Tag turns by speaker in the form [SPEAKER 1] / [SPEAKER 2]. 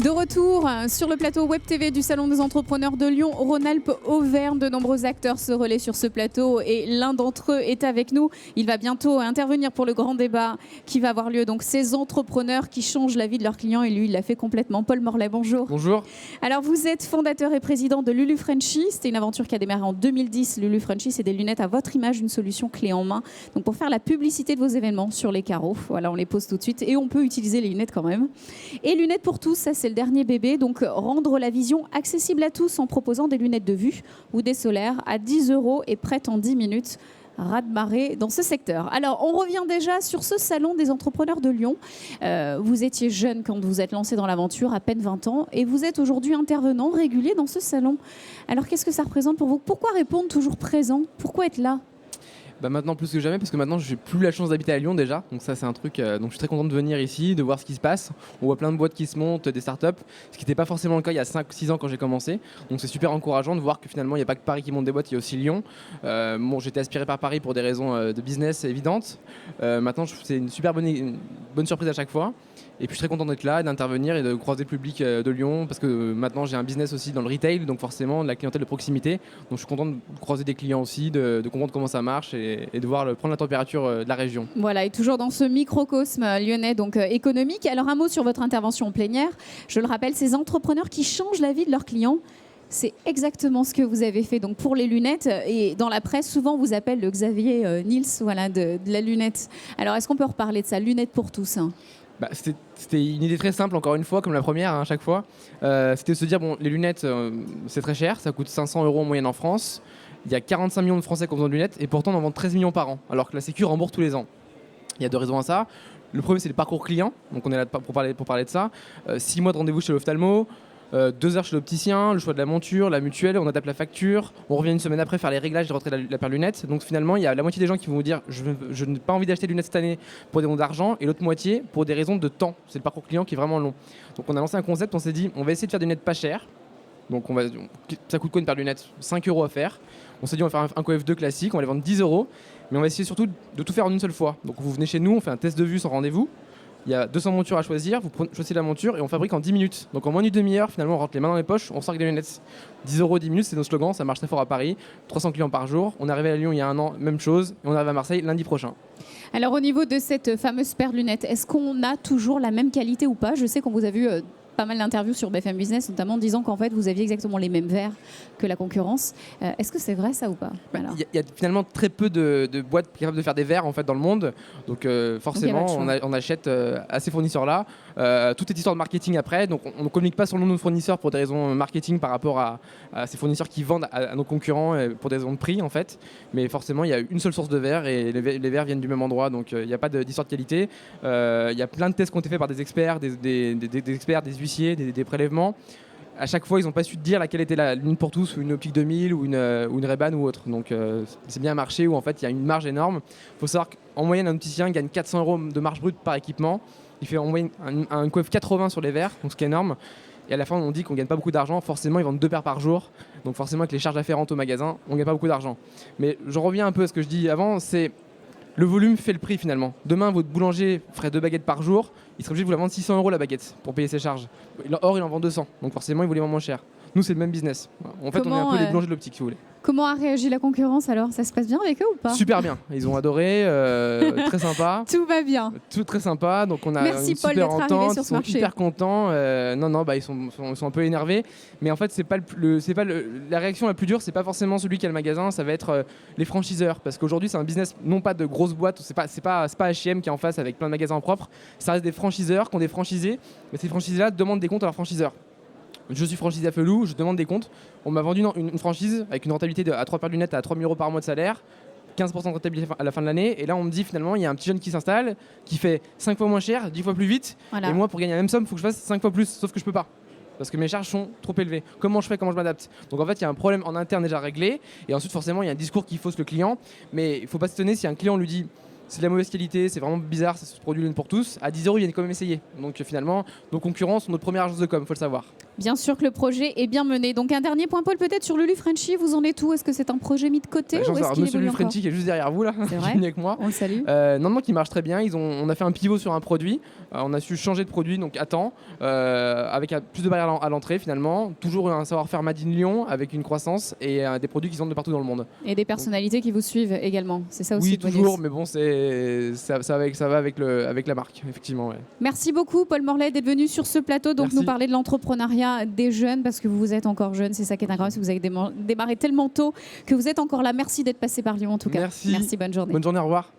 [SPEAKER 1] De retour sur le plateau Web TV du Salon des entrepreneurs de Lyon, Rhône-Alpes-Auvergne. De nombreux acteurs se relaient sur ce plateau et l'un d'entre eux est avec nous. Il va bientôt intervenir pour le grand débat qui va avoir lieu. Donc, ces entrepreneurs qui changent la vie de leurs clients, et lui, il l'a fait complètement. Paul Morlet, bonjour.
[SPEAKER 2] Bonjour.
[SPEAKER 1] Alors, vous êtes fondateur et président de Lulu Frenchy. C'était une aventure qui a démarré en 2010. Lulu Frenchy, c'est des lunettes à votre image, une solution clé en main. Donc, pour faire la publicité de vos événements sur les carreaux. Voilà, on les pose tout de suite et on peut utiliser les lunettes quand même. Et lunettes pour tous, ça c'est le dernier bébé. Donc, rendre la vision accessible à tous en proposant des lunettes de vue ou des solaires à 10 € et prêtes en 10 minutes. Raz-de-marée dans ce secteur. Alors, on revient déjà sur ce salon des entrepreneurs de Lyon. Vous étiez jeune quand vous êtes lancé dans l'aventure, à peine 20 ans, et vous êtes aujourd'hui intervenant régulier dans ce salon. Alors, qu'est-ce que ça représente pour vous? Pourquoi répondre toujours présent? Pourquoi être là?
[SPEAKER 2] Maintenant plus que jamais, parce que maintenant j'ai plus la chance d'habiter à Lyon déjà, donc ça c'est un truc, donc je suis très content de venir ici, de voir ce qui se passe. On voit plein de boîtes qui se montent, des startups, ce qui n'était pas forcément le cas il y a 5-6 ans quand j'ai commencé, donc c'est super encourageant de voir que finalement il n'y a pas que Paris qui monte des boîtes, il y a aussi Lyon. J'étais aspiré par Paris pour des raisons de business évidentes, maintenant c'est une super bonne surprise à chaque fois. Et puis je suis très content d'être là, d'intervenir et de croiser le public de Lyon, parce que maintenant j'ai un business aussi dans le retail, donc forcément de la clientèle de proximité. Donc je suis content de croiser des clients aussi, de comprendre comment ça marche et de voir prendre la température de la région.
[SPEAKER 1] Voilà, et toujours dans ce microcosme lyonnais donc économique. Alors un mot sur votre intervention en plénière. Je le rappelle, ces entrepreneurs qui changent la vie de leurs clients. C'est exactement ce que vous avez fait donc pour les lunettes. Et dans la presse, souvent, on vous appelle le Xavier Niels voilà, de la lunette. Alors, est-ce qu'on peut reparler de ça, lunettes pour tous, hein?
[SPEAKER 2] C'était une idée très simple, encore une fois, comme la première à chaque fois. C'était de se dire, bon, les lunettes, c'est très cher, ça coûte 500 € en moyenne en France. Il y a 45 millions de Français qui ont besoin de lunettes et pourtant on en vend 13 millions par an, alors que la Sécu rembourse tous les ans. Il y a deux raisons à ça. Le premier, c'est le parcours client, donc on est là pour parler de ça. 6 mois de rendez-vous chez l'ophtalmo, 2 heures chez l'opticien, le choix de la monture, la mutuelle, on adapte la facture, on revient une semaine après faire les réglages et rentrer la paire de lunettes. Donc finalement, il y a la moitié des gens qui vont vous dire je n'ai pas envie d'acheter de lunettes cette année pour des raisons d'argent, et l'autre moitié pour des raisons de temps. C'est le parcours client qui est vraiment long. Donc on a lancé un concept, on s'est dit on va essayer de faire des lunettes pas chères. Donc ça coûte quoi une paire de lunettes? 5 € à faire. On s'est dit on va faire un coF2 classique, on va les vendre 10 €, mais on va essayer surtout de tout faire en une seule fois. Donc vous venez chez nous, on fait un test de vue sans rendez-vous. Il y a 200 montures à choisir, vous choisissez la monture et on fabrique en 10 minutes. Donc en moins d'une demi-heure, finalement, on rentre les mains dans les poches, on sort avec des lunettes. 10 €, 10 minutes, c'est nos slogans, ça marche très fort à Paris. 300 clients par jour. On est arrivé à Lyon il y a un an, même chose. Et on arrive à Marseille lundi prochain.
[SPEAKER 1] Alors au niveau de cette fameuse paire de lunettes, est-ce qu'on a toujours la même qualité ou pas? Je sais qu'on vous a vu pas mal d'interviews sur BFM Business, notamment disant qu'en fait vous aviez exactement les mêmes verres que la concurrence. Est-ce que c'est vrai ça ou pas?
[SPEAKER 2] Il y a finalement très peu de boîtes capables de faire des verres en fait dans le monde, donc forcément on achète à ces fournisseurs-là. Tout est histoire de marketing après, donc on ne communique pas sur le nom de nos fournisseurs pour des raisons marketing par rapport à ces fournisseurs qui vendent à nos concurrents pour des raisons de prix en fait. Mais forcément il y a une seule source de verre et les verres viennent du même endroit, donc il n'y a pas d'histoire de qualité. Il y a plein de tests qui ont été faits par des experts, des huissiers, des prélèvements. À chaque fois, ils n'ont pas su dire laquelle était la lunette pour tous, ou une optique 2000, ou une Ray-Ban ou autre. Donc c'est bien un marché où en fait il y a une marge énorme. Il faut savoir qu'en moyenne, un opticien gagne 400 € de marge brute par équipement. Il fait en moyenne un coef 80 sur les verres, donc ce qui est énorme. Et à la fin, on dit qu'on ne gagne pas beaucoup d'argent. Forcément, ils vendent 2 paires par jour. Donc forcément, avec les charges afférentes au magasin, on ne gagne pas beaucoup d'argent. Mais je reviens un peu à ce que je dis avant, c'est le volume fait le prix finalement. Demain, votre boulanger ferait 2 baguettes par jour, il serait obligé de vous la vendre 600 € la baguette pour payer ses charges. Or, il en vend 200, donc forcément, il vous les vend moins cher. Nous, c'est le même business. En fait, on est un peu les boulangers de l'optique, si vous voulez.
[SPEAKER 1] Comment a réagi la concurrence alors? Ça se passe bien avec eux ou pas?
[SPEAKER 2] Super bien, ils ont adoré, très sympa.
[SPEAKER 1] Tout va bien.
[SPEAKER 2] Tout très sympa, donc on a
[SPEAKER 1] Merci
[SPEAKER 2] une
[SPEAKER 1] Paul
[SPEAKER 2] super
[SPEAKER 1] d'être arrivé
[SPEAKER 2] entente,
[SPEAKER 1] sur
[SPEAKER 2] ils
[SPEAKER 1] ce
[SPEAKER 2] sont
[SPEAKER 1] marché.
[SPEAKER 2] hyper contents. Ils sont un peu énervés, mais en fait la réaction la plus dure, c'est pas forcément celui qui a le magasin, ça va être les franchiseurs, parce qu'aujourd'hui c'est un business non pas de grosses boîtes, c'est pas H&M qui est en face avec plein de magasins propres, ça reste des franchiseurs qui ont des franchisés, mais ces franchisés-là demandent des comptes à leurs franchiseurs. Je suis franchisé à Felou, je demande des comptes. On m'a vendu une franchise avec une rentabilité à 3 paires de lunettes à 3 000 € par mois de salaire, 15% de rentabilité à la fin de l'année. Et là, on me dit finalement, il y a un petit jeune qui s'installe, qui fait 5 fois moins cher, 10 fois plus vite. Voilà. Et moi, pour gagner la même somme, il faut que je fasse 5 fois plus, sauf que je peux pas. Parce que mes charges sont trop élevées. Comment je fais, comment je m'adapte? Donc en fait, il y a un problème en interne déjà réglé. Et ensuite, forcément, il y a un discours qui fausse le client. Mais il ne faut pas s'étonner si un client lui dit c'est de la mauvaise qualité, c'est vraiment bizarre, ça se produit l'une pour tous. À 10 €, ils viennent quand même essayer. Donc finalement, nos concurrents sont notre première agence de com, il faut le savoir.
[SPEAKER 1] Bien sûr que le projet est bien mené. Donc un dernier point, Paul, peut-être sur Lulu Frenchy, vous en êtes où? Est-ce que c'est un projet mis de côté ou est-ce qu'il
[SPEAKER 2] Monsieur
[SPEAKER 1] évolue
[SPEAKER 2] Lulu
[SPEAKER 1] encore?
[SPEAKER 2] Frenchy qui est juste derrière vous là,
[SPEAKER 1] C'est
[SPEAKER 2] qui
[SPEAKER 1] vrai
[SPEAKER 2] est venu avec moi.
[SPEAKER 1] On le salue.
[SPEAKER 2] Non, qui marche très bien. On a fait un pivot sur un produit. On a su changer de produit donc à temps, avec plus de barrières à l'entrée finalement. Toujours un savoir-faire Made in Lyon avec une croissance et des produits qui sont de partout dans le monde.
[SPEAKER 1] Et des personnalités qui vous suivent également. C'est ça aussi.
[SPEAKER 2] Oui,
[SPEAKER 1] le bonus.
[SPEAKER 2] toujours, mais bon, ça va avec la marque, effectivement. Ouais.
[SPEAKER 1] Merci beaucoup, Paul Morlet, d'être venu sur ce plateau, donc
[SPEAKER 2] Merci.
[SPEAKER 1] nous parler de l'entrepreneuriat des jeunes, parce que vous êtes encore jeune, c'est ça qui est incroyable, vous avez démarré tellement tôt que vous êtes encore là. Merci d'être passé par Lyon en tout cas.
[SPEAKER 2] Merci,
[SPEAKER 1] bonne journée.
[SPEAKER 2] Bonne journée, au revoir.